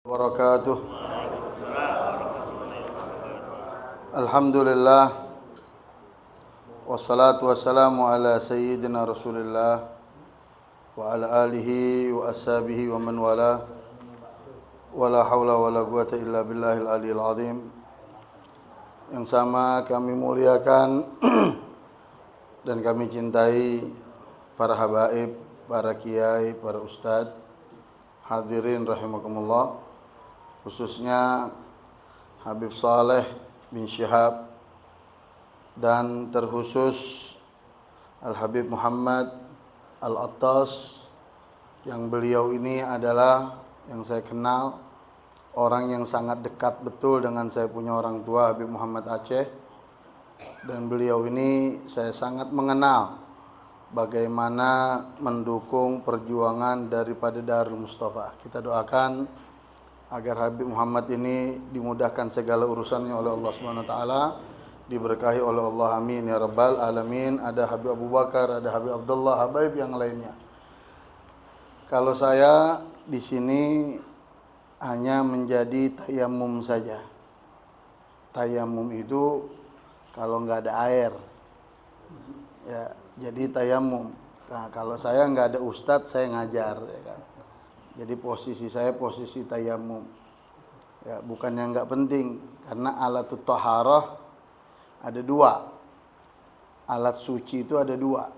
Wabarakatuh. Alhamdulillah wassalatu wassalamu ala sayyidina Rasulillah wa ala alihi wa ashabihi wa man wala wala haula wala quwata illa billahil aliyil azim. Yang sama kami muliakan dan kami cintai para habaib, para kiai, para ustadz, hadirin rahimakumullah, khususnya Habib Saleh bin Syihab dan terkhusus Al-Habib Muhammad Al-Attas, yang beliau ini adalah yang saya kenal orang yang sangat dekat betul dengan saya punya orang tua Habib Muhammad Aceh, dan beliau ini saya sangat mengenal bagaimana mendukung perjuangan daripada Darul Mustafa. Kita doakan agar Habib Muhammad ini dimudahkan segala urusannya oleh Allah Subhanahu wa taala, diberkahi oleh Allah, amin ya rabbal alamin. Ada Habib Abu Bakar, ada Habib Abdullah, habaib yang lainnya. Kalau saya di sini hanya menjadi tayamum saja. Tayamum itu kalau nggak ada air, ya jadi tayamum. Nah, kalau saya nggak ada ustadz, saya ngajar, ya kan. Jadi posisi saya posisi tayamum. Ya, bukannya nggak penting, karena alatut thaharah ada dua. Alat suci itu ada dua.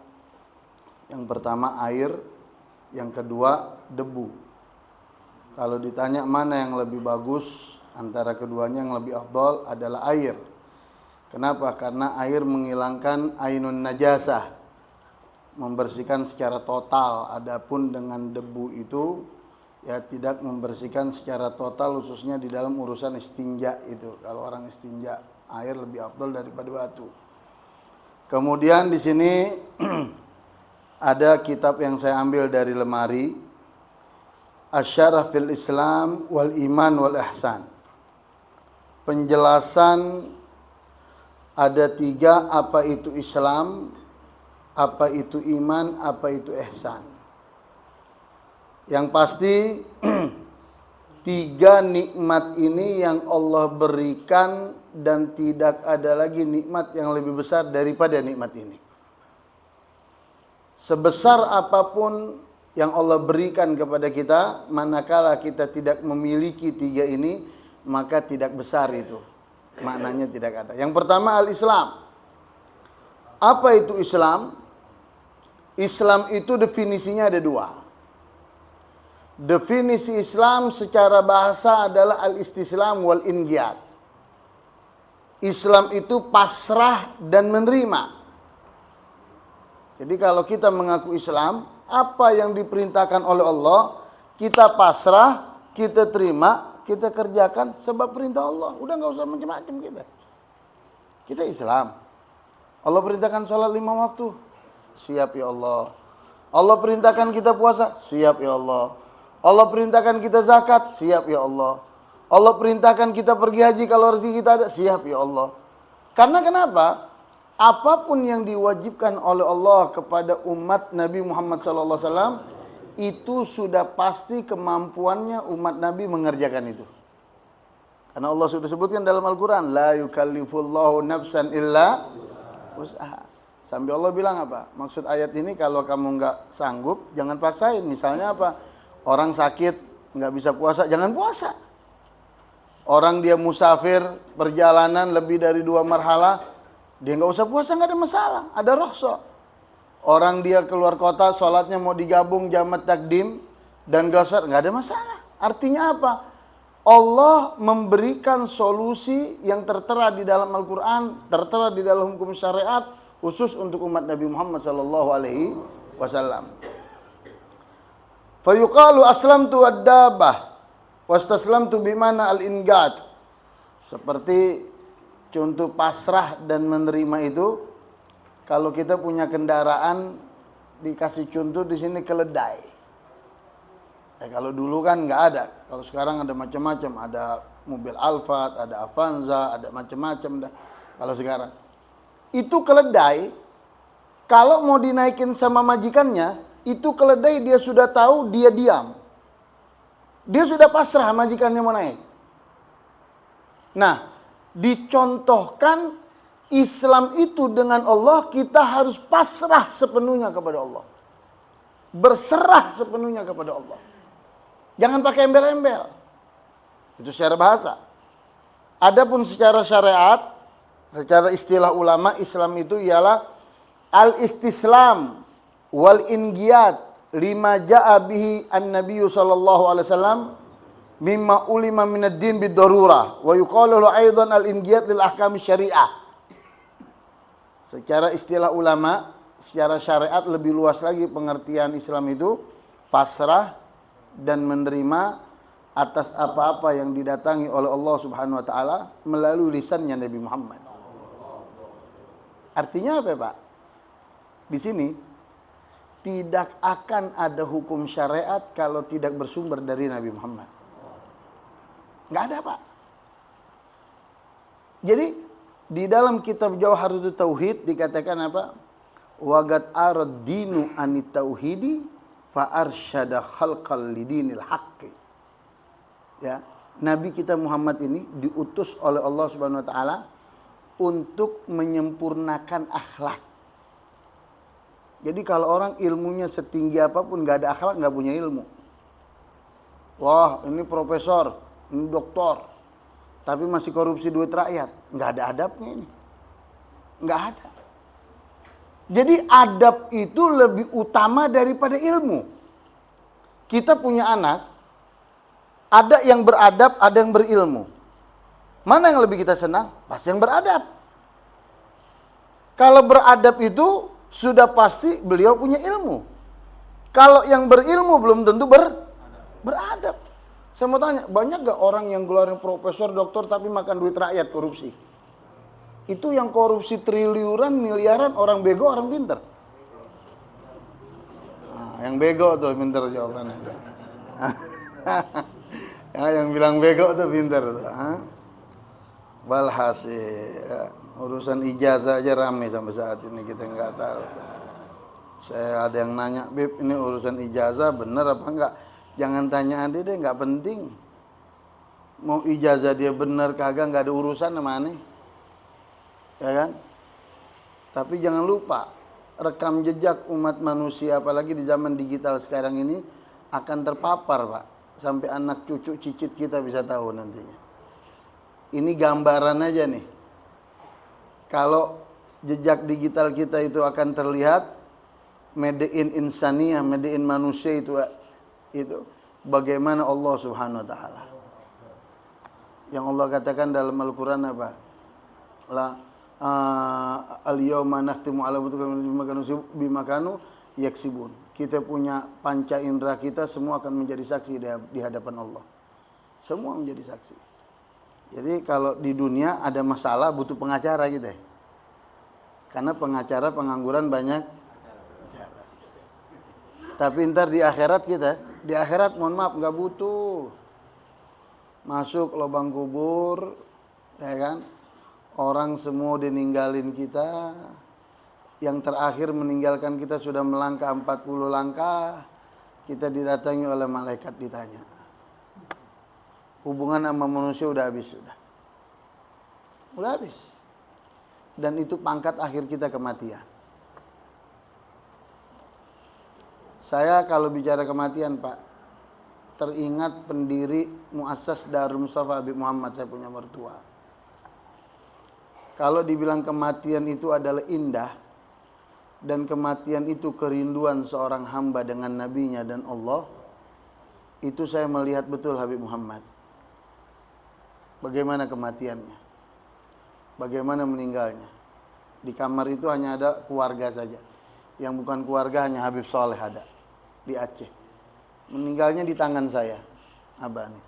Yang pertama air, yang kedua debu. Kalau ditanya mana yang lebih bagus antara keduanya, yang lebih afdal adalah air. Kenapa? Karena air menghilangkan ainun najasah, membersihkan secara total. Adapun dengan debu itu ya tidak membersihkan secara total, khususnya di dalam urusan istinja itu. Kalau orang istinja, air lebih afdal daripada batu. Kemudian di sini ada kitab yang saya ambil dari lemari, Asy-Syarah fil Islam wal Iman wal Ihsan. Penjelasan ada tiga, apa itu Islam, apa itu iman, apa itu ihsan. Yang pasti tiga nikmat ini yang Allah berikan dan tidak ada lagi nikmat yang lebih besar daripada nikmat ini. Sebesar apapun yang Allah berikan kepada kita, manakala kita tidak memiliki tiga ini, maka tidak besar itu. Maknanya tidak ada. Yang pertama al-Islam. Apa itu Islam? Islam itu definisinya ada dua. Definisi Islam secara bahasa adalah al-istislam wal inqiyad. Islam itu pasrah dan menerima. Jadi kalau kita mengaku Islam, apa yang diperintahkan oleh Allah, kita pasrah, kita terima, kita kerjakan sebab perintah Allah. Udah nggak usah macam-macam kita. Kita Islam. Allah perintahkan sholat 5 waktu, siap ya Allah. Allah perintahkan kita puasa, siap ya Allah. Allah perintahkan kita zakat, siap ya Allah. Allah perintahkan kita pergi haji kalau rezeki kita ada, siap ya Allah. Karena kenapa? Apapun yang diwajibkan oleh Allah kepada umat Nabi Muhammad SAW, itu sudah pasti kemampuannya umat Nabi mengerjakan itu. Karena Allah sudah sebutkan dalam Al-Quran, la yukallifullahu nafsan illa wus'aha. Sampai Allah bilang apa? Maksud ayat ini, kalau kamu nggak sanggup, jangan paksain. Misalnya apa? Orang sakit nggak bisa puasa, jangan puasa. Orang dia musafir perjalanan lebih dari 2 marhala, dia nggak usah puasa, nggak ada masalah, ada rukhsah. Orang dia keluar kota, sholatnya mau digabung jamat takdim dan qashar, nggak ada masalah. Artinya apa? Allah memberikan solusi yang tertera di dalam Al-Quran, tertera di dalam hukum syariat, khusus untuk umat Nabi Muhammad SAW. Fayuqalu aslamtu ad-dabah wastaslamtu bimana al-inqad. Seperti contoh pasrah dan menerima itu, kalau kita punya kendaraan, dikasih contoh di sini keledai. Ya, kalau dulu kan nggak ada. Kalau sekarang ada macam-macam, ada mobil Alphard, ada Avanza, ada macam-macam. Kalau sekarang itu keledai, kalau mau dinaikin sama majikannya, itu keledai dia sudah tahu, dia diam. Dia sudah pasrah, majikannya mau naik. Nah, dicontohkan Islam itu dengan Allah, kita harus pasrah sepenuhnya kepada Allah. Berserah sepenuhnya kepada Allah. Jangan pakai embel-embel. Itu secara bahasa. Adapun secara syariat, secara istilah ulama, Islam itu ialah al-istislam wal inqiyad lima ja'a bihi an-nabiyyu sallallahu alaihi wasallam mimma ulima minad din bid-darurah wa yuqalu aidan al-inqiyad lil ahkam syariah. Secara istilah ulama, secara syariat lebih luas lagi pengertian Islam itu pasrah dan menerima atas apa-apa yang didatangi oleh Allah Subhanahu wa taala melalui lisannya Nabi Muhammad. Artinya apa, Pak? Di sini tidak akan ada hukum syariat kalau tidak bersumber dari Nabi Muhammad. Nggak ada, Pak. Jadi di dalam kitab Jawharut Tauhid dikatakan apa? Wagat arad dinu anit tauhidi fa arsyada khalqal lidinil haqqi. Ya, Nabi kita Muhammad ini diutus oleh Allah Subhanahu wa taala untuk menyempurnakan akhlak. Jadi kalau orang ilmunya setinggi apapun nggak ada akhlak, nggak punya ilmu. Wah, ini profesor, ini doktor, tapi masih korupsi duit rakyat, nggak ada adabnya ini, nggak ada. Jadi adab itu lebih utama daripada ilmu. Kita punya anak, ada yang beradab, ada yang berilmu. Mana yang lebih kita senang? Pasti yang beradab. Kalau beradab itu sudah pasti beliau punya ilmu. Kalau yang berilmu belum tentu beradab. Saya mau tanya, banyak gak orang yang gelarnya profesor, doktor tapi makan duit rakyat, korupsi? Itu yang korupsi triliunan, miliaran, orang bego, orang pinter. Nah, yang bego tuh pinter jawabannya. Ya, yang bilang bego tuh pinter tuh. Walhasil urusan ijazah aja rame sampai saat ini, kita nggak tahu. Saya ada yang nanya, Bib, ini urusan ijazah bener apa enggak? Jangan tanya dia deh, nggak penting. Mau ijazah dia bener kagak, nggak ada urusan sama aneh. Ya kan? Tapi jangan lupa, rekam jejak umat manusia, apalagi di zaman digital sekarang ini, akan terpapar, Pak. Sampai anak cucu cicit kita bisa tahu nantinya. Ini gambaran aja nih. Kalau jejak digital kita itu akan terlihat, made in insaniyah, made in manusia itu bagaimana Allah Subhanahu wa taala. Yang Allah katakan dalam Al-Qur'an apa? Al-yawma nakhtimu ala bima kanu yaksibun. Kita punya panca indera kita semua akan menjadi saksi di hadapan Allah. Semua menjadi saksi. Jadi kalau di dunia ada masalah butuh pengacara gitu ya. Karena pengacara pengangguran banyak. Tapi ntar di akhirat kita, di akhirat mohon maaf nggak butuh. Masuk lubang kubur, ya kan? Orang semua ditinggalin kita. Yang terakhir meninggalkan kita sudah melangkah 40 langkah. Kita didatangi oleh malaikat ditanya. Hubungan sama manusia udah habis sudah. Udah habis. Dan itu pangkat akhir kita kematian. Saya kalau bicara kematian, Pak, teringat pendiri Muassas Darul Mustafa Habib Muhammad, saya punya mertua. Kalau dibilang kematian itu adalah indah, dan kematian itu kerinduan seorang hamba dengan nabinya dan Allah, itu saya melihat betul Habib Muhammad. Bagaimana kematiannya? Bagaimana meninggalnya? Di kamar itu hanya ada keluarga saja. Yang bukan keluarga hanya Habib Soleh ada di Aceh. Meninggalnya di tangan saya, Abah nih.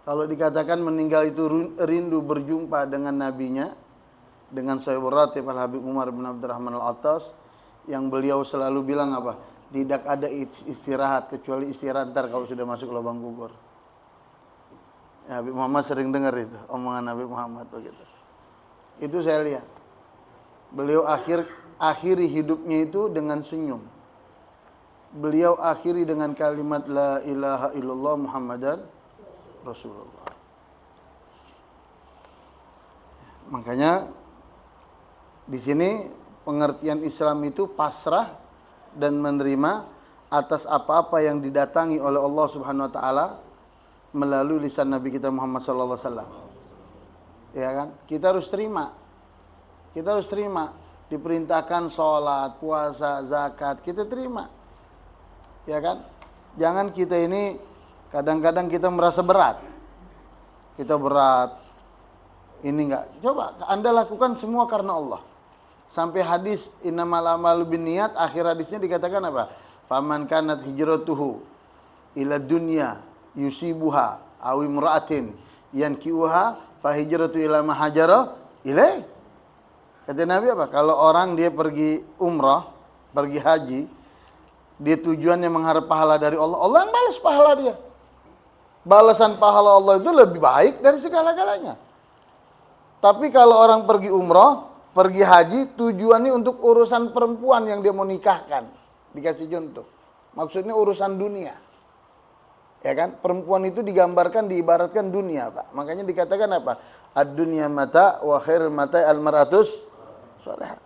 Kalau dikatakan meninggal itu rindu berjumpa dengan nabinya, dengan Sahibul Ratib Al-Habib Umar bin Abdurrahman Al-Attas, yang beliau selalu bilang apa? Tidak ada istirahat kecuali istirahat ntar kalau sudah masuk lubang kubur. Ya, Habib Muhammad sering dengar itu, omongan Habib Muhammad begitu. Itu saya lihat. Beliau akhiri hidupnya itu dengan senyum. beliau akhiri dengan kalimat la ilaha illallah Muhammadan Rasulullah. Makanya di sini pengertian Islam itu pasrah dan menerima atas apa-apa yang didatangi oleh Allah Subhanahu wa taala melalui lisan Nabi kita Muhammad sallallahu alaihi wasallam. Ya kan? Kita harus terima. Kita harus terima. Diperintahkan sholat, puasa, zakat, kita terima. Ya kan? Jangan kita ini kadang-kadang kita merasa berat. Kita berat. Ini enggak. Coba Anda lakukan semua karena Allah. Sampai hadis innamal a'malu binniyat, akhir hadisnya dikatakan apa? Faman kanat hijratuhu ila dunya yusibuha aw imra'atin yankiuha fa hijratu ila ma hajara ilaih. Kata Nabi apa? Kalau orang dia pergi umrah, pergi haji, dia tujuannya mengharap pahala dari Allah, Allah yang balas pahala dia. Balasan pahala Allah itu lebih baik dari segala-galanya. Tapi kalau orang pergi umrah, pergi haji, tujuannya untuk urusan perempuan yang dia mau nikahkan. Dikasih contoh. Maksudnya urusan dunia. Ya kan? Perempuan itu digambarkan, diibaratkan dunia, Pak. Makanya dikatakan apa? Ad-dunya mata wa khairul mata al-mar'atus salihah.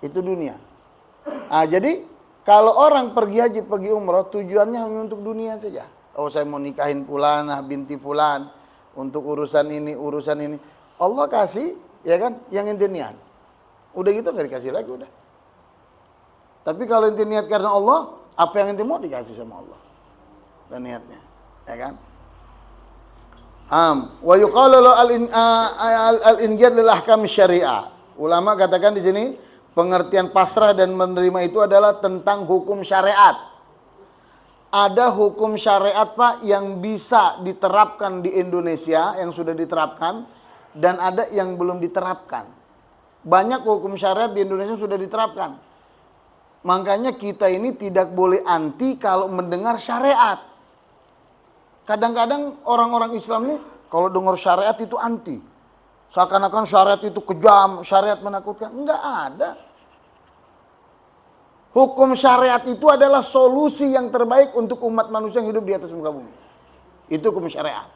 Itu dunia. Ah, jadi kalau orang pergi haji, pergi umrah, tujuannya hanya untuk dunia saja. Oh, saya mau nikahin fulanah binti fulan untuk urusan ini, urusan ini. Allah kasih, ya kan? Yang ente niat. Udah gitu enggak dikasih lagi udah. Tapi kalau ente niat karena Allah, apa yang ente mau dikasih sama Allah. Dan niatnya, ya kan? Wa yuqalu al-inqiyad lil ahkam syariah. Ulama katakan di sini pengertian pasrah dan menerima itu adalah tentang hukum syariat. Ada hukum syariat, Pak, yang bisa diterapkan di Indonesia, yang sudah diterapkan, dan ada yang belum diterapkan. Banyak hukum syariat di Indonesia sudah diterapkan. Makanya kita ini tidak boleh anti kalau mendengar syariat. Kadang-kadang orang-orang Islam ini kalau dengar syariat itu anti. Seakan-akan syariat itu kejam, syariat menakutkan. Enggak ada. Hukum syariat itu adalah solusi yang terbaik untuk umat manusia yang hidup di atas muka bumi. Itu hukum syariat.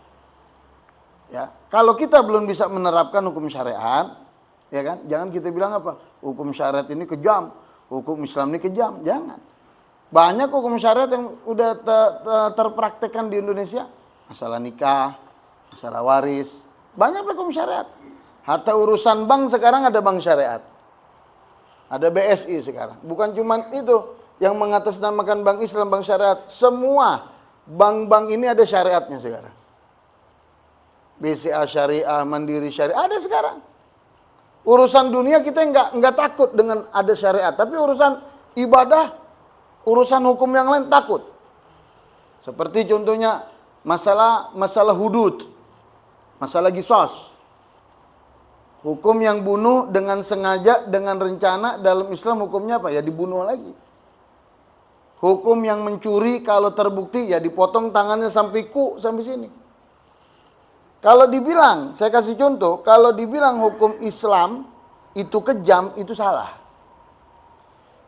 Ya, kalau kita belum bisa menerapkan hukum syariat, ya kan? Jangan kita bilang apa? Hukum syariat ini kejam, hukum Islam ini kejam. Jangan. Banyak hukum syariat yang udah terpraktekkan di Indonesia. Masalah nikah, masalah waris, banyak hukum syariat. Hatta urusan bank sekarang ada bank syariat. Ada BSI sekarang. Bukan cuma itu yang mengatasnamakan bank Islam, bank syariat. Semua bank-bank ini ada syariatnya sekarang. BCA syariah, Mandiri syariah, ada sekarang. Urusan dunia kita enggak takut dengan ada syariat. Tapi urusan ibadah, urusan hukum yang lain takut. Seperti contohnya masalah hudud. Masalah qisas. Hukum yang bunuh dengan sengaja, dengan rencana dalam Islam hukumnya apa? Ya dibunuh lagi. Hukum yang mencuri kalau terbukti ya dipotong tangannya sampai sini. Kalau dibilang, saya kasih contoh, kalau dibilang hukum Islam itu kejam, itu salah.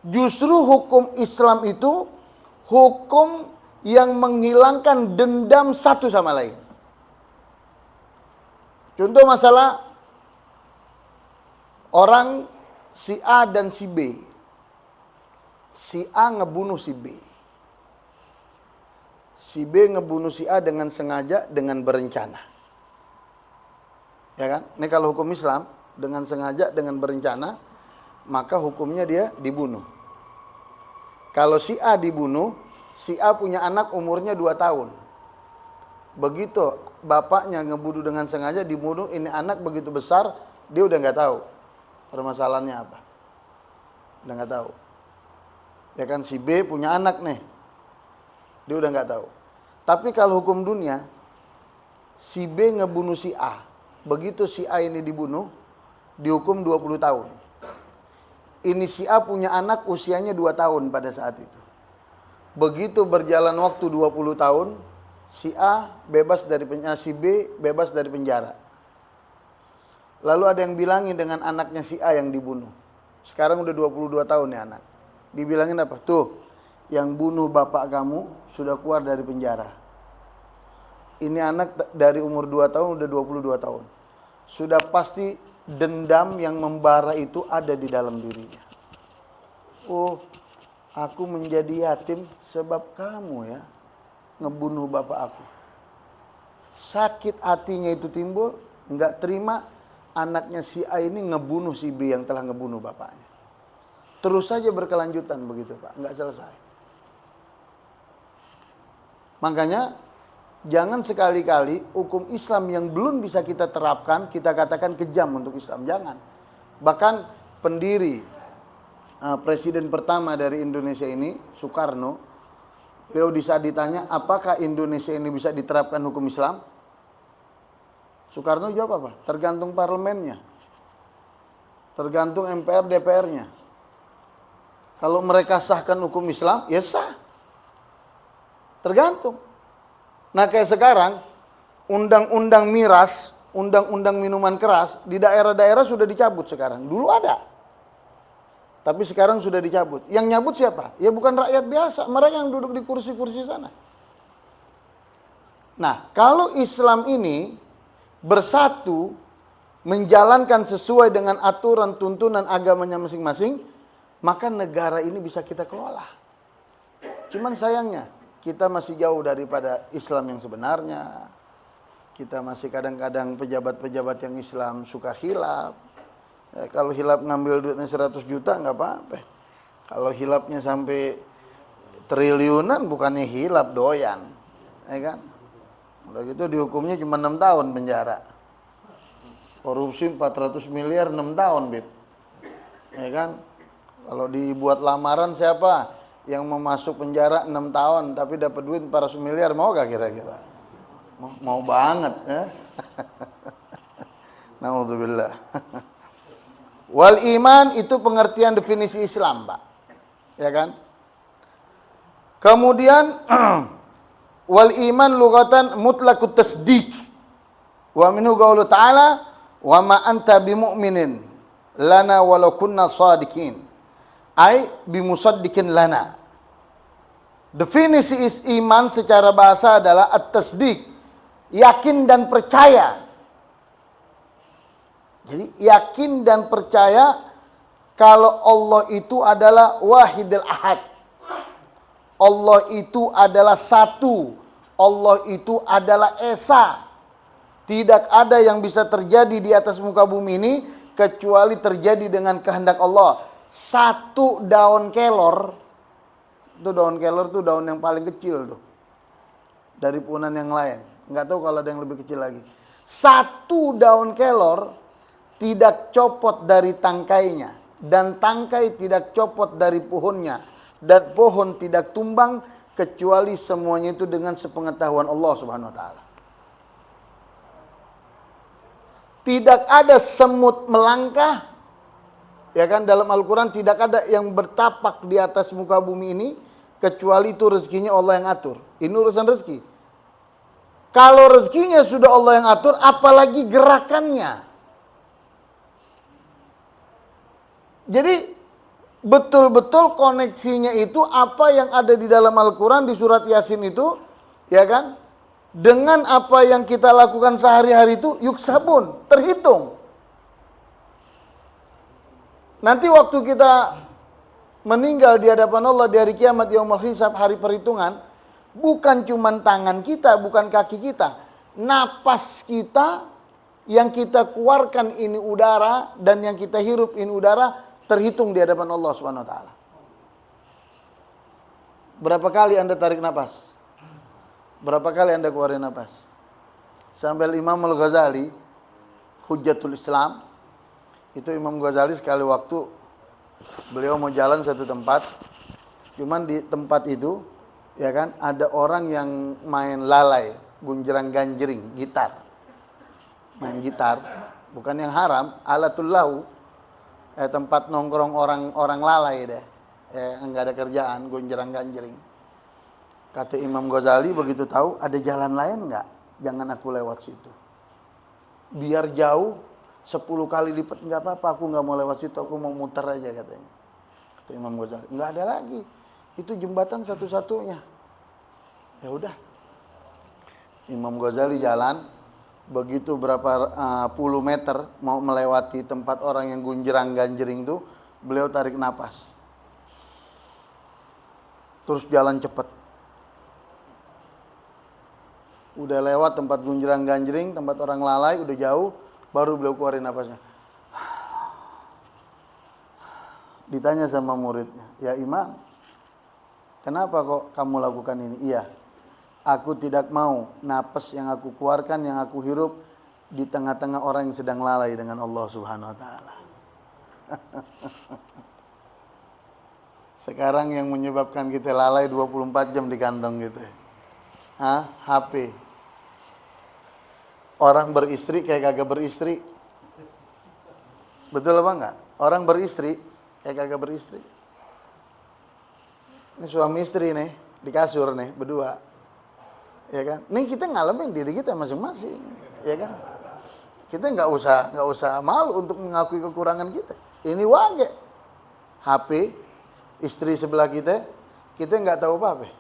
Justru hukum Islam itu hukum yang menghilangkan dendam satu sama lain. Contoh masalah orang si A dan si B. Si A ngebunuh si B. Si B ngebunuh si A dengan sengaja, dengan berencana. Ya kan? Ini kalau hukum Islam, dengan sengaja, dengan berencana, maka hukumnya dia dibunuh. Kalau si A dibunuh, si A punya anak umurnya 2 tahun. Begitu bapaknya ngebunuh dengan sengaja, dibunuh, ini anak begitu besar, dia udah nggak tahu permasalahannya apa. Udah nggak tahu. Ya kan, si B punya anak nih, dia udah nggak tahu. Tapi kalau hukum dunia, si B ngebunuh si A. Begitu si A ini dibunuh, dihukum 20 tahun. Ini si A punya anak usianya 2 tahun pada saat itu. Begitu berjalan waktu 20 tahun, si A bebas dari penjara, si B bebas dari penjara. Lalu ada yang bilangin dengan anaknya si A yang dibunuh. Sekarang udah 22 tahun nih anak. Dibilangin apa? Tuh, yang bunuh bapak kamu sudah keluar dari penjara. Ini anak dari umur 2 tahun udah 22 tahun. Sudah pasti dendam yang membara itu ada di dalam dirinya. Oh, aku menjadi yatim sebab kamu ya ngebunuh bapak aku. Sakit hatinya itu timbul, nggak terima anaknya si A ini ngebunuh si B yang telah ngebunuh bapaknya. Terus saja berkelanjutan begitu Pak, nggak selesai. Makanya jangan sekali-kali hukum Islam yang belum bisa kita terapkan, kita katakan kejam untuk Islam. Jangan. Bahkan pendiri, presiden pertama dari Indonesia ini, Soekarno, beliau di saat ditanya, apakah Indonesia ini bisa diterapkan hukum Islam? Soekarno jawab apa? Tergantung parlemennya. Tergantung MPR, DPR-nya. Kalau mereka sahkan hukum Islam, ya sah. Tergantung. Nah kayak sekarang, undang-undang miras, undang-undang minuman keras, di daerah-daerah sudah dicabut sekarang. Dulu ada. Tapi sekarang sudah dicabut. Yang nyabut siapa? Ya bukan rakyat biasa, mereka yang duduk di kursi-kursi sana. Nah, kalau Islam ini bersatu, menjalankan sesuai dengan aturan tuntunan agamanya masing-masing, maka negara ini bisa kita kelola. Cuman sayangnya, kita masih jauh daripada Islam yang sebenarnya. Kita masih kadang-kadang pejabat-pejabat yang Islam suka hilap. Kalau hilap ngambil duitnya 100 juta nggak apa-apa. Kalau hilapnya sampai triliunan bukannya hilap, doyan. Ya kan? Udah gitu dihukumnya cuma 6 tahun penjara. Korupsi 400 miliar 6 tahun, Bib. Ya kan? Kalau dibuat lamaran siapa yang mau masuk penjara 6 tahun tapi dapat duit 400 miliar, mau gak kira-kira? Mau banget ya. Naudzubillah. Wal iman itu pengertian definisi Islam, Pak. Ya kan? Kemudian wal iman lughatan mutlaqut tasdiq. Wa minhu qaulu ta'ala wa ma anta bimu'minin lana walau kunna shadiqin. Ai bimusaddiqin lana. Definisi iman secara bahasa adalah at-tasdiq, yakin dan percaya. Jadi yakin dan percaya kalau Allah itu adalah wahidul ahad. Allah itu adalah satu. Allah itu adalah esa. Tidak ada yang bisa terjadi di atas muka bumi ini kecuali terjadi dengan kehendak Allah. Satu daun kelor, itu daun kelor tuh daun yang paling kecil tuh dari punan yang lain. Nggak tahu kalau ada yang lebih kecil lagi. Satu daun kelor tidak copot dari tangkainya, dan tangkai tidak copot dari pohonnya, dan pohon tidak tumbang kecuali semuanya itu dengan sepengetahuan Allah Subhanahu wa taala. Tidak ada semut melangkah, ya kan, dalam Al-Quran tidak ada yang bertapak di atas muka bumi ini kecuali itu rezekinya Allah yang atur. Ini urusan rezeki. Kalau rezekinya sudah Allah yang atur, apalagi gerakannya. Jadi betul-betul koneksinya itu apa yang ada di dalam Al-Quran di surat Yasin itu, ya kan? Dengan apa yang kita lakukan sehari-hari itu yuksabun, terhitung. Nanti waktu kita meninggal di hadapan Allah di hari kiamat, yaumul hisab, hari perhitungan, bukan cuma tangan kita, bukan kaki kita, napas kita yang kita keluarkan ini udara dan yang kita hirup ini udara terhitung di hadapan Allah Subhanahu wa taala. Berapa kali Anda tarik napas? Berapa kali Anda keluarin napas? Sampai Imam Al-Ghazali, Hujjatul Islam, itu Imam Ghazali sekali waktu beliau mau jalan satu tempat, cuman di tempat itu, ya kan, ada orang yang main lalai, gunjrang ganjring, gitar. Main gitar, bukan yang haram, alatul lahu. Tempat nongkrong orang lalai deh, enggak ada kerjaan, gonjrang ganjring. Kata Imam Ghazali begitu tahu ada jalan lain enggak, jangan aku lewat situ. Biar jauh 10 kali lipat enggak apa-apa, aku enggak mau lewat situ, aku mau muter aja katanya. Kata Imam Ghazali, enggak ada lagi. Itu jembatan satu-satunya. Ya udah. Imam Ghazali jalan, begitu berapa puluh meter mau melewati tempat orang yang gunjerang-ganjering itu, beliau tarik napas. Terus jalan cepat. Udah lewat tempat gunjerang-ganjering, tempat orang lalai, udah jauh, baru beliau keluarin napasnya. Ditanya sama muridnya, "Ya Imam, kenapa kok kamu lakukan ini?" "Iya, aku tidak mau napas yang aku keluarkan, yang aku hirup di tengah-tengah orang yang sedang lalai dengan Allah Subhanahu wa taala." Sekarang yang menyebabkan kita lalai 24 jam di kantong gitu. HP. Orang beristri kayak kagak beristri. Betul apa enggak? Orang beristri kayak kagak beristri. Ini suami istri nih, di kasur nih, berdua. Ya kan? Nih kita ngalamin diri kita masing-masing, ya kan? Kita nggak usah malu untuk mengakui kekurangan kita. Ini wajar. HP, istri sebelah kita nggak tahu apa-apa.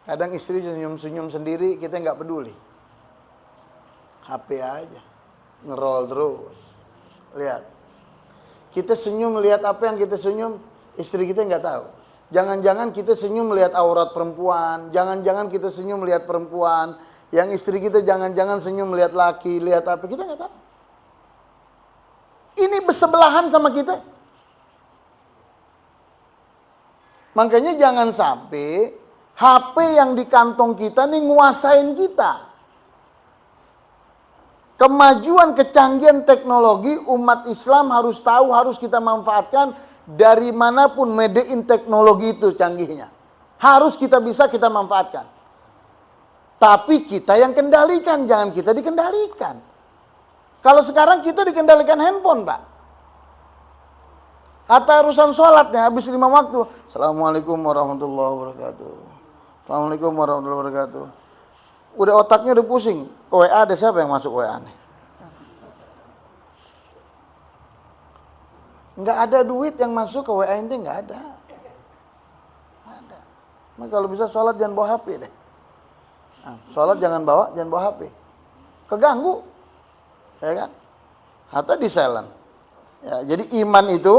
Kadang istri senyum-senyum sendiri, kita nggak peduli. HP aja, ngerol terus. Lihat, kita senyum melihat apa yang kita senyum, istri kita nggak tahu. Jangan-jangan kita senyum melihat aurat perempuan, jangan-jangan kita senyum melihat perempuan, yang istri kita jangan-jangan senyum melihat laki, lihat apa, kita nggak tahu. Ini bersebelahan sama kita. Makanya jangan sampai HP yang di kantong kita nih nguasain kita. Kemajuan kecanggihan teknologi umat Islam harus tahu, harus kita manfaatkan dari manapun medein teknologi itu canggihnya. Harus kita manfaatkan. Tapi kita yang kendalikan, jangan kita dikendalikan. Kalau sekarang kita dikendalikan handphone, Pak. Kata urusan sholatnya habis 5 waktu. Assalamualaikum warahmatullahi wabarakatuh. Assalamualaikum warahmatullahi wabarakatuh. Udah otaknya udah pusing. WA ada siapa yang masuk WA nih? Nggak ada duit yang masuk ke WA ini, nggak ada. Nah, kalau bisa sholat jangan bawa HP deh. Nah, sholat jangan bawa HP. Keganggu, ya kan? Atau di silent. Ya, jadi iman itu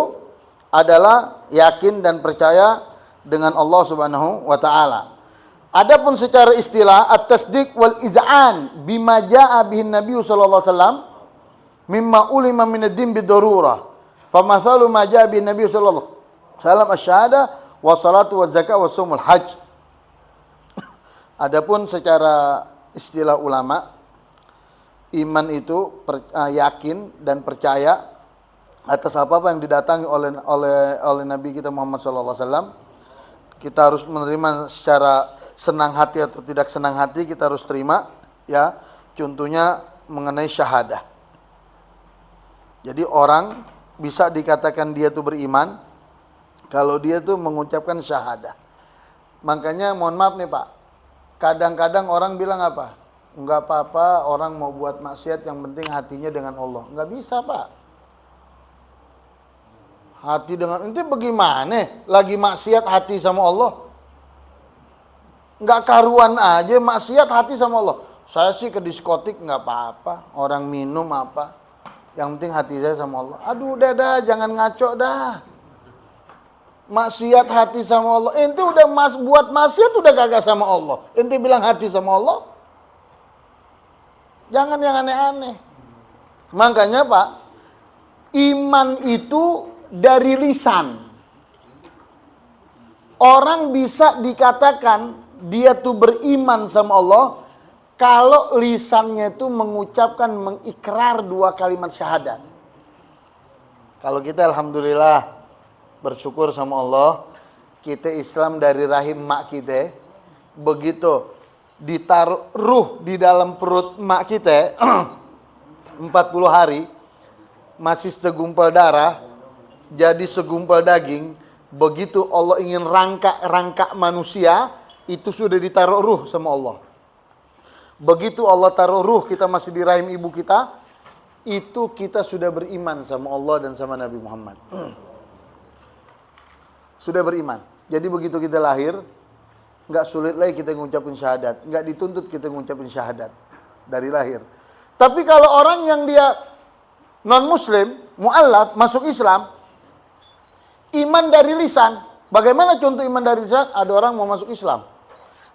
adalah yakin dan percaya dengan Allah Subhanahu wa taala. Adapun secara istilah at-tasdiq wal iz'an bima jaa bihin Nabi sallallahu alaihi wasallam mimma ulima min ad-din bidarurah. Famathalu ma jaa bihin Nabi sallallahu alaihi wasallam asy-syahadah wa salatu wa zakat wa shaumul hajj. Adapun secara istilah ulama, iman itu yakin dan percaya atas apa-apa yang didatangi oleh Nabi kita Muhammad sallallahu alaihi wasallam. Kita harus menerima secara senang hati atau tidak senang hati, kita harus terima, ya. Contohnya mengenai syahadah. Jadi orang bisa dikatakan dia tuh beriman kalau dia tuh mengucapkan syahadah. Makanya mohon maaf nih Pak, kadang-kadang orang bilang apa? Enggak apa-apa orang mau buat maksiat, yang penting hatinya dengan Allah. Enggak bisa Pak. Hati dengan, itu bagaimana? Lagi maksiat hati sama Allah? Nggak karuan aja maksiat hati sama Allah. Saya sih ke diskotik nggak apa-apa, orang minum apa, yang penting hati saya sama Allah. Aduh dah, jangan ngaco dah. Maksiat hati sama Allah, ente udah buat maksiat udah kagak sama Allah, ente bilang hati sama Allah. Jangan yang aneh-aneh. Makanya Pak, iman itu dari lisan. Orang bisa dikatakan dia tuh beriman sama Allah kalau lisannya itu mengucapkan, mengikrar 2 kalimat syahadat. Kalau kita alhamdulillah bersyukur sama Allah, kita Islam dari rahim mak kita, begitu ditaruh ruh di dalam perut mak kita 40 hari masih segumpal darah jadi segumpal daging. Begitu Allah ingin rangka manusia, itu sudah ditaruh ruh sama Allah. Begitu Allah taruh ruh kita masih di rahim ibu kita, itu kita sudah beriman sama Allah dan sama Nabi Muhammad. Sudah beriman. Jadi begitu kita lahir, nggak sulit lagi kita ngucapin syahadat, nggak dituntut kita ngucapin syahadat dari lahir. Tapi kalau orang yang dia non muslim, mu'allaf, masuk Islam, iman dari lisan. Bagaimana contoh iman dari lisan? Ada orang mau masuk Islam,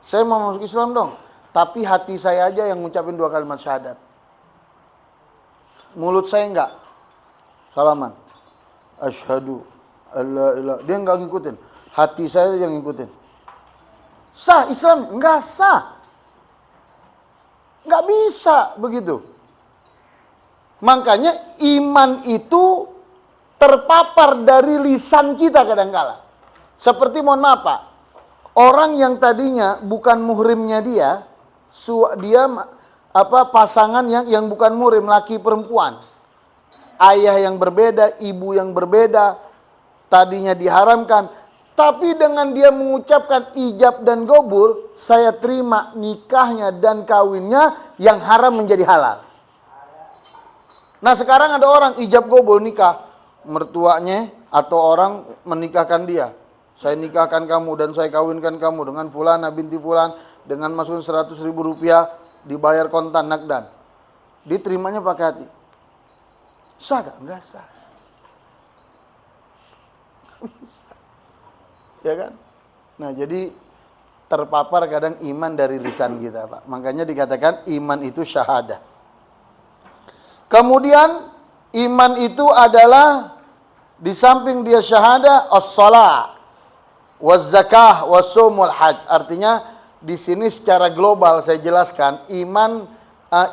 saya mau masuk Islam dong, tapi hati saya aja yang ngucapin 2 kalimat syahadat, mulut saya enggak. Salaman, asyhadu alla ilaha, dia enggak ngikutin, hati saya yang ngikutin. Sah Islam? Enggak sah. Enggak bisa begitu. Makanya iman itu terpapar dari lisan kita kadangkala. Seperti mohon maaf Pak, orang yang tadinya bukan muhrimnya dia pasangan yang bukan muhrim, laki perempuan. Ayah yang berbeda, ibu yang berbeda, tadinya diharamkan. Tapi dengan dia mengucapkan ijab dan gobul, saya terima nikahnya dan kawinnya, yang haram menjadi halal. Nah sekarang ada orang ijab gobul nikah, mertuanya atau orang menikahkan dia. Saya nikahkan kamu dan saya kawinkan kamu dengan fulana binti fulan, dengan masukin 100.000 rupiah, dibayar kontan nakdan. Diterimanya pakai hati. Sah gak? Enggak sah. Ya kan? Nah jadi terpapar kadang iman dari lisan kita Pak. Makanya dikatakan iman itu syahadah. Kemudian iman itu adalah di samping dia syahadah, as-shalah, waz-zakah, was-shaum, wal-hajj. Artinya di sini secara global saya jelaskan, iman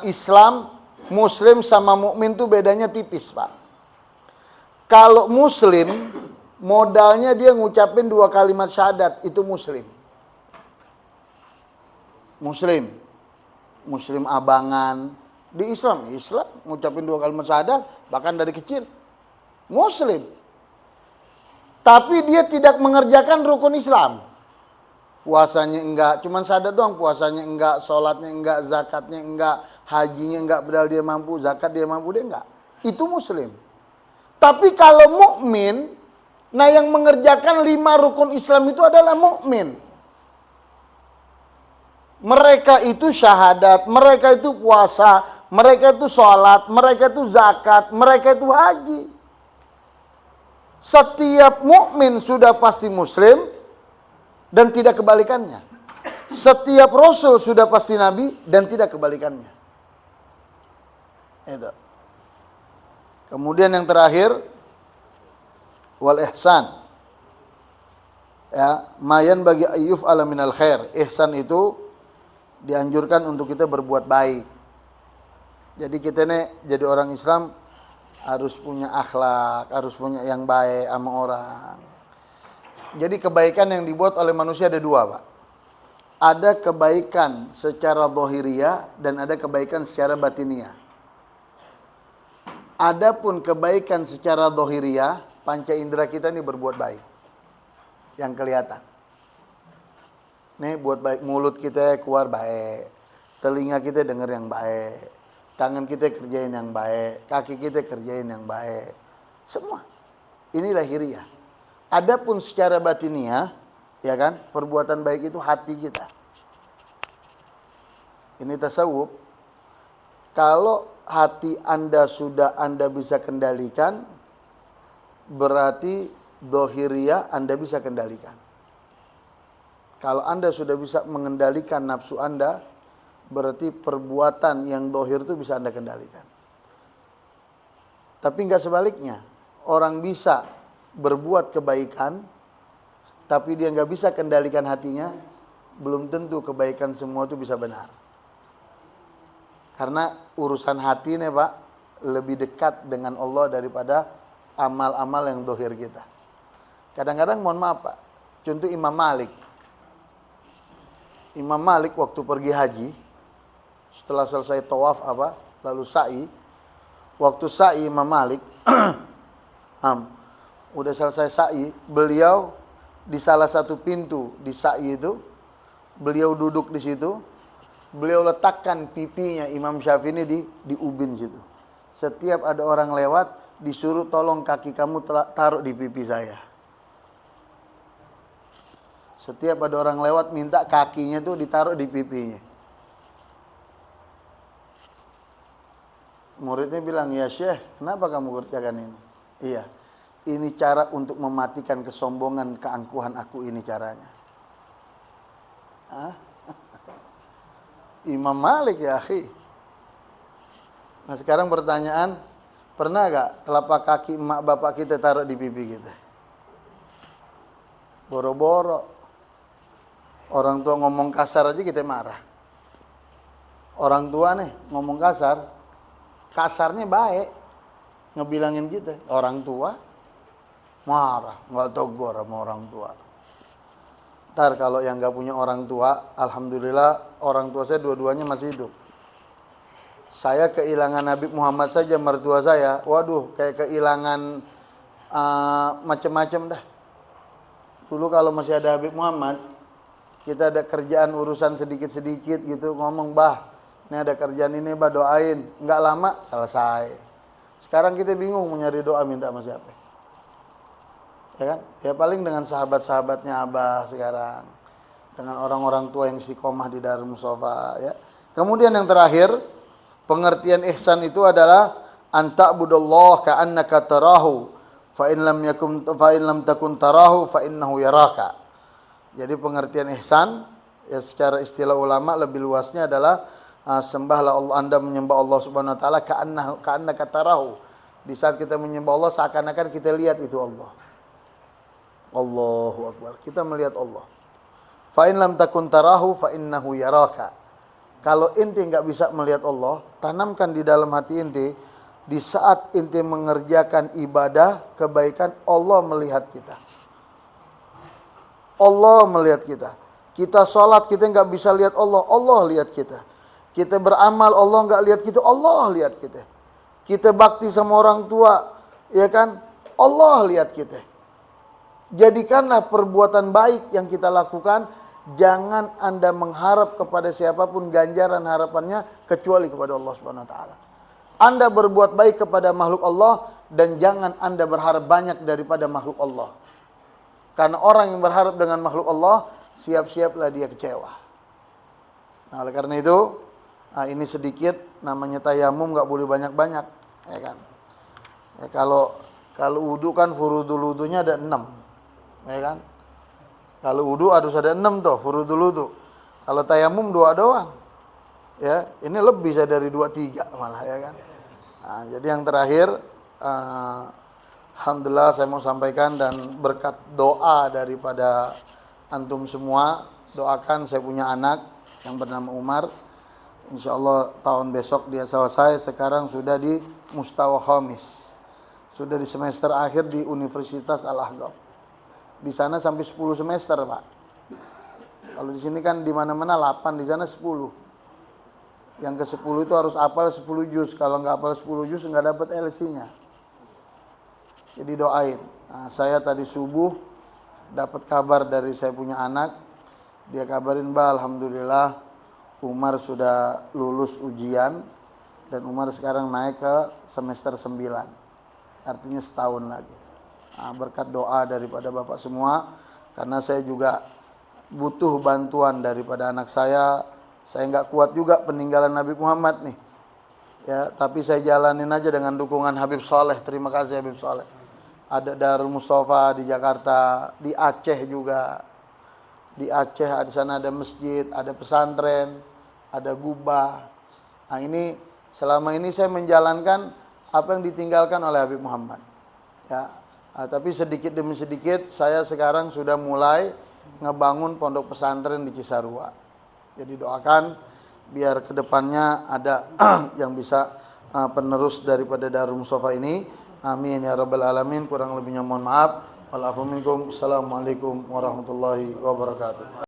Islam, Muslim sama mukmin itu bedanya tipis Pak. Kalau Muslim modalnya dia ngucapin 2 kalimat syahadat, itu Muslim. Muslim abangan. Di Islam ngucapin 2 kalimat syahadat, bahkan dari kecil. Muslim. Tapi dia tidak mengerjakan rukun Islam. Puasanya enggak, cuman syahadat doang, puasanya enggak, sholatnya enggak, zakatnya enggak, hajinya enggak, padahal dia mampu, zakat dia mampu, dia enggak. Itu Muslim. Tapi kalau mukmin, nah yang mengerjakan 5 rukun Islam itu adalah mukmin. Mereka itu syahadat, mereka itu puasa, mereka itu sholat, mereka itu zakat, mereka itu haji. Setiap mukmin sudah pasti Muslim dan tidak kebalikannya. Setiap Rasul sudah pasti Nabi dan tidak kebalikannya. Itu. Kemudian yang terakhir, wal ihsan. Ya, mayan bagi ayyuf ala minal khair. Ihsan itu dianjurkan untuk kita berbuat baik. Jadi kita nih jadi orang Islam harus punya akhlak, harus punya yang baik sama orang. Jadi kebaikan yang dibuat oleh manusia ada 2 Pak. Ada kebaikan secara zahiriyah dan ada kebaikan secara batiniyah. Adapun kebaikan secara zahiriyah, panca indera kita ini berbuat baik. Yang kelihatan. Nih buat baik, mulut kita keluar baik, telinga kita dengar yang baik, tangan kita kerjain yang baik, kaki kita kerjain yang baik. Semua. Ini lahiriah. Adapun secara batiniah, ya kan, perbuatan baik itu hati kita. Ini tasawuf. Kalau hati Anda sudah Anda bisa kendalikan, berarti zahiriyah Anda bisa kendalikan. Kalau Anda sudah bisa mengendalikan nafsu Anda, berarti perbuatan yang zahir itu bisa Anda kendalikan. Tapi enggak sebaliknya. Orang bisa berbuat kebaikan, tapi dia enggak bisa kendalikan hatinya, belum tentu kebaikan semua itu bisa benar. Karena urusan hati nih Pak, lebih dekat dengan Allah daripada amal-amal yang zahir kita. Kadang-kadang mohon maaf Pak, contoh Imam Malik. Imam Malik waktu pergi haji, setelah selesai tawaf lalu sa'i. Waktu sa'i Imam Malik, udah selesai sa'i, beliau di salah satu pintu di sa'i itu, beliau duduk di situ, beliau letakkan pipinya Imam Syafi'i ini di ubin situ. Setiap ada orang lewat, disuruh tolong kaki kamu taruh di pipi saya. Setiap ada orang lewat minta kakinya tuh ditaruh di pipinya. Muridnya bilang, ya Syekh, kenapa kamu kerjakan ini? Iya, ini cara untuk mematikan kesombongan, keangkuhan aku, ini caranya. Hah? Imam Malik ya akhi. Nah sekarang pertanyaan, pernah gak telapak kaki emak bapak kita taruh di pipi kita? Boro-boro. Orang tua ngomong kasar aja kita marah. Orang tua nih ngomong kasar, kasarnya baik, ngebilangin kita. Orang tua marah, nggak tegur sama orang tua. Ntar kalau yang nggak punya orang tua, alhamdulillah orang tua saya dua-duanya masih hidup. Saya kehilangan Habib Muhammad saja, mertua saya, waduh kayak kehilangan macam-macam dah. Dulu kalau masih ada Habib Muhammad, kita ada kerjaan urusan sedikit-sedikit gitu, ngomong, bah, ini ada kerjaan ini, bah, doain. Nggak lama, selesai. Sekarang kita bingung mau nyari doa minta sama siapa. Ya kan? Ya paling dengan sahabat-sahabatnya Abah sekarang. Dengan orang-orang tua yang istiqomah di Darul Mustafa. Ya. Kemudian yang terakhir, pengertian ihsan itu adalah anta'budallah ka'annaka tarahu fa in lam takun tarahu fa innahu yaraka. Jadi pengertian ihsan ya secara istilah ulama lebih luasnya adalah sembahlah Allah, Anda menyembah Allah Subhanahu wa taala ka'annaka tarahu. Di saat kita menyembah Allah seakan-akan kita lihat itu Allah. Allahu Akbar. Kita melihat Allah. Fa in lam takun tarahu fa innahu yaraka. Kalau inti nggak bisa melihat Allah, tanamkan di dalam hati inti, di saat inti mengerjakan ibadah, kebaikan, Allah melihat kita. Allah melihat kita. Kita sholat, kita nggak bisa lihat Allah, Allah lihat kita. Kita beramal, Allah nggak lihat kita, Allah lihat kita. Kita bakti sama orang tua, ya kan? Allah lihat kita. Jadikanlah perbuatan baik yang kita lakukan, jangan Anda mengharap kepada siapapun ganjaran harapannya kecuali kepada Allah Subhanahu wa taala. Anda berbuat baik kepada makhluk Allah dan jangan Anda berharap banyak daripada makhluk Allah. Karena orang yang berharap dengan makhluk Allah, siap-siaplah dia kecewa. Nah, oleh karena itu, ini sedikit namanya tayamum, nggak boleh banyak-banyak, ya kan? Ya, kalau wudu kan furudul wudunya ada 6. Ya kan? Kalau wudu harus ada 6 tuh, furudul wudu. Kalau tayamum 2 doang. Ya, ini lebih saya dari 2 3 malah ya kan. Nah, jadi yang terakhir alhamdulillah saya mau sampaikan dan berkat doa daripada antum semua, doakan saya punya anak yang bernama Umar. Insyaallah tahun besok dia selesai, sekarang sudah di mustawa khamis. Sudah di semester akhir di Universitas Al-Ahqaf. Di sana sampai 10 semester, Pak. Kalau di sini kan di mana-mana 8, di sana 10. Yang ke-10 itu harus hafal 10 juz. Kalau nggak hafal 10 juz nggak dapat LC-nya. Jadi doain. Nah, saya tadi subuh dapat kabar dari saya punya anak. Dia kabarin, "Bah, alhamdulillah Umar sudah lulus ujian dan Umar sekarang naik ke semester 9. Artinya setahun lagi." Nah, berkat doa daripada Bapak semua, karena saya juga butuh bantuan daripada anak saya nggak kuat juga peninggalan Nabi Muhammad nih. Ya, tapi saya jalanin aja dengan dukungan Habib Saleh. Terima kasih Habib Saleh. Ada Darul Mustafa di Jakarta, di Aceh juga. Di Aceh di sana ada masjid, ada pesantren, ada gubah. Nah, ini selama ini saya menjalankan apa yang ditinggalkan oleh Habib Muhammad. Ya. Tapi sedikit demi sedikit saya sekarang sudah mulai ngebangun pondok pesantren di Cisarua. Jadi doakan biar kedepannya ada yang bisa penerus daripada Darul Mustafa ini. Amin ya rabbal alamin. Kurang lebihnya mohon maaf. Walafu minkum. Assalamualaikum warahmatullahi wabarakatuh.